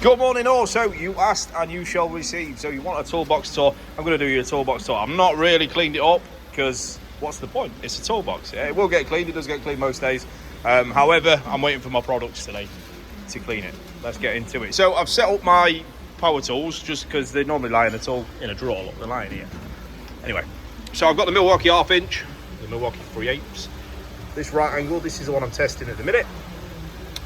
Good morning all. So you asked and you shall receive. So you want a toolbox tour, I'm going to do you a toolbox tour. I'm not really cleaned it up because what's the point? It's a toolbox. Yeah, it will get cleaned, it does get cleaned most days. However, I'm waiting for my products today to clean it. Let's get into it. So I've set up my power tools just because they normally lie in a drawer. Look, they're lying here. Anyway, so I've got the Milwaukee 1/2 inch, the Milwaukee 3/8. This right angle, this is the one I'm testing at the minute.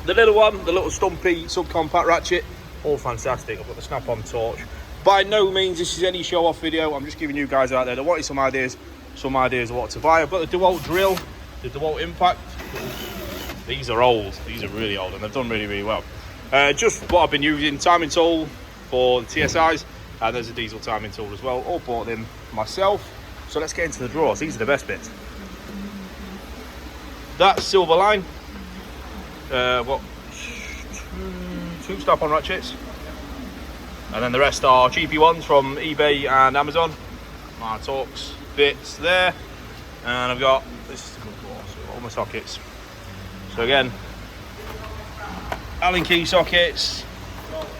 The little one, the little stumpy subcompact ratchet, all fantastic. I've got the snap-on torch. By no means this is any show-off video. I'm just giving you guys out there that wanted some ideas of what to buy. I've got the DeWalt drill, the DeWalt Impact. These are old. These are really old, and they've done really, really well. Just what I've been using, timing tool for the TSIs, and there's a diesel timing tool as well. All bought them myself. So let's get into the drawers. These are the best bits. That's silver line. Two snap-on ratchets, and then the rest are cheapy ones from eBay and Amazon. My Torx bits there, and I've got this is a good drawer, so all my sockets. So again, Allen key sockets,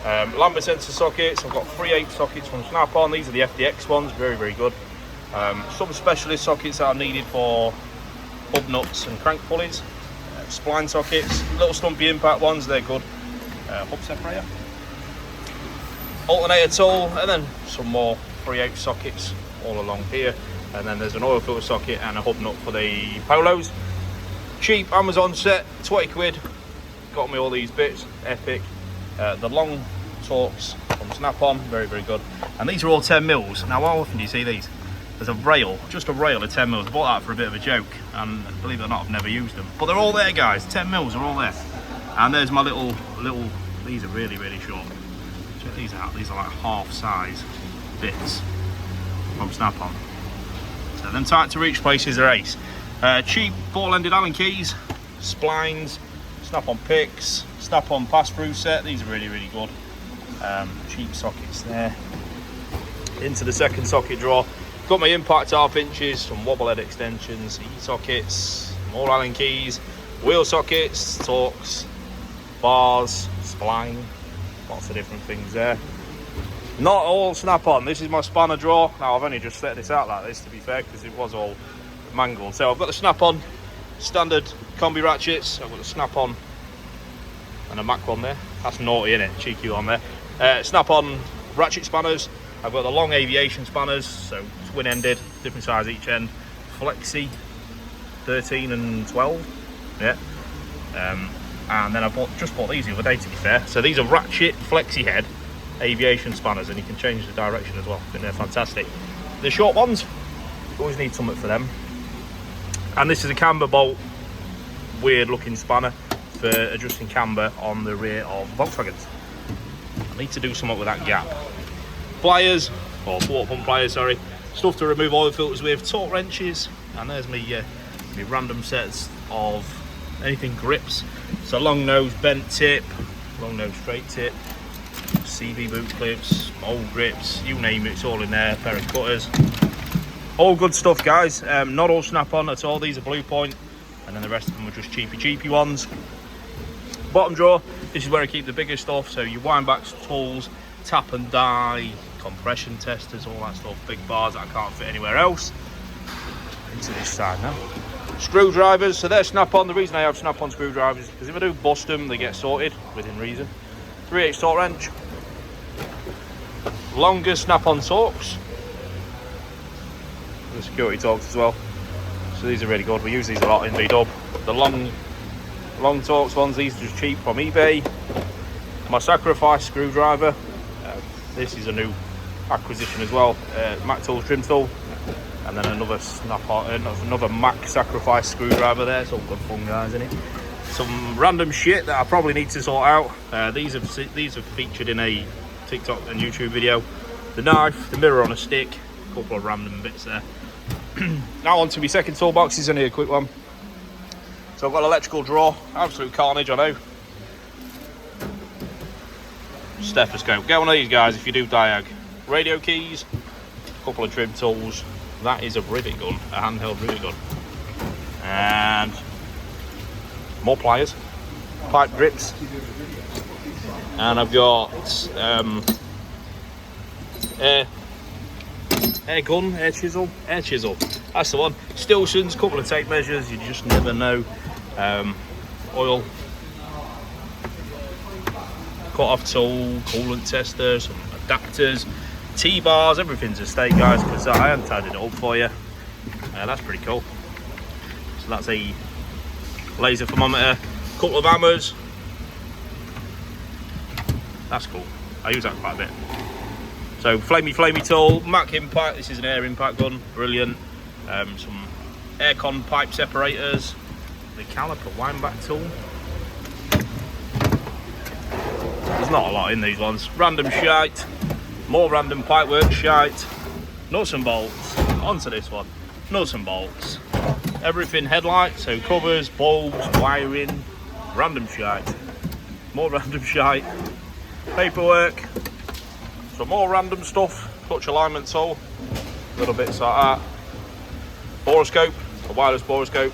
Lambert sensor sockets. I've got 3/8 sockets from Snap-on. These are the FDX ones, very, very good. Some specialist sockets that are needed for hub nuts and crank pulleys. Spline sockets, little stumpy impact ones, they're good. Hub separator, alternator tool, and then some more 3/8 sockets all along here. And then there's an oil filter socket and a hub nut for the polos. Cheap Amazon set, 20 quid. Got me all these bits, epic. The long Torx from Snap-on, very, very good. And these are all 10 mils. Now, how often do you see these? There's a rail, just a rail of 10 mils. I bought that for a bit of a joke, and believe it or not, I've never used them. But they're all there, guys. 10 mils are all there. And there's my little. These are really, really short. Check these out. These are like half size bits from Snap-on. So them tight to reach places are ace. Cheap ball-ended Allen keys, splines, Snap-on picks, Snap-on pass-through set. These are really, really good. Cheap sockets there. Into the second socket drawer. Got my Impact 1/2 inches, some wobble head extensions, E-sockets, more Allen keys, wheel sockets, Torx, bars, spline, lots of different things there. Not all Snap-on. This is my spanner drawer. Now I've only just set this out like this, to be fair, because it was all mangled. So I've got the Snap-on standard combi ratchets. I've got the Snap-on and a Mac one there. That's naughty, isn't it? Cheeky on there. Snap-on ratchet spanners. I've got the long aviation spanners, so twin-ended, different size each end. Flexi, 13 and 12. Yeah. And then I just bought these the other day, to be fair. So these are ratchet flexi head aviation spanners, and you can change the direction as well. I think they're fantastic. The short ones, always need something for them. And this is a camber bolt, weird looking spanner for adjusting camber on the rear of Volkswagens. I need to do something with that gap. Pliers, or water pump pliers, sorry. Stuff to remove oil filters with, torque wrenches, and there's me random sets of anything grips. So long nose bent tip, long nose straight tip, CV boot clips, old grips, you name it, it's all in there. A pair of cutters, all good stuff, guys. Not all Snap-on at all. These are Blue Point, and then the rest of them are just cheapy ones. Bottom drawer, this is where I keep the bigger stuff. So your wind backs, tools, tap and die, compression testers, all that stuff. Big bars that I can't fit anywhere else. Into this side now. Screwdrivers, so they're Snap-on. The reason I have Snap-on screwdrivers is because if I do bust them, they get sorted within reason. 3/8 torque wrench. Longer Snap-on Torx. The security Torx as well. So these are really good. We use these a lot in V-dub. The long Torx ones, these are just cheap from eBay. My Sacrifice screwdriver. This is a new acquisition as well. Mac Tools trim tool. And then another another Mac Sacrifice screwdriver there. It's all good fun, guys, isn't it? Some random shit that I probably need to sort out. These are featured in a TikTok and YouTube video. The knife, the mirror on a stick, a couple of random bits there. Now on to my second toolbox. This is only a quick one. So I've got an electrical drawer. Absolute carnage, I know. Stethoscope. Get one of these, guys, if you do diag. Radio keys, a couple of trim tools. That is a rivet gun, a handheld rivet gun. And more pliers, pipe grips, And I've got air chisel. That's the one. Stilson's, couple of tape measures. You just never know. Oil, cut-off tool, coolant tester, some adapters, T-bars. Everything's a stay, guys, because I haven't tidied it up for you. That's pretty cool. So that's a laser thermometer, couple of hammers. That's cool. I use that quite a bit. So flamey tool, Mac impact. This is an air impact gun, brilliant. Some aircon pipe separators, the caliper wind back tool. There's not a lot in these ones. Random shite, more random pipework shite, nuts and bolts. Onto this one, nuts and bolts. Everything headlight, so covers, bulbs, wiring, random shite, more random shite. Paperwork, some more random stuff, clutch alignment tool, little bits like that. Boroscope, a wireless boroscope.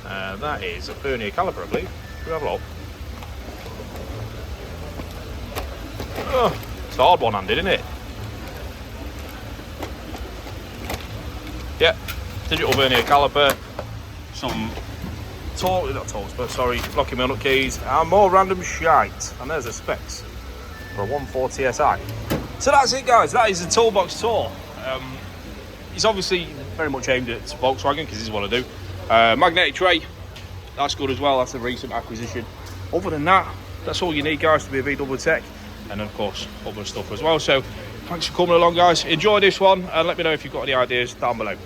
That is a vernier caliper, I believe. Can we have a look? Oh, it's a hard one-handed, isn't it? Yeah, digital vernier caliper, some locking me on keys, and more random shite. And there's the specs for a 140 SI. So that's it, guys. That is the Toolbox tour. It's obviously very much aimed at Volkswagen because this is what I do. Magnetic tray, that's good as well. That's a recent acquisition. Other than that, that's all you need, guys, to be a VW Tech, and of course other stuff as well. So thanks for coming along, guys. Enjoy this one, and let me know if you've got any ideas down below.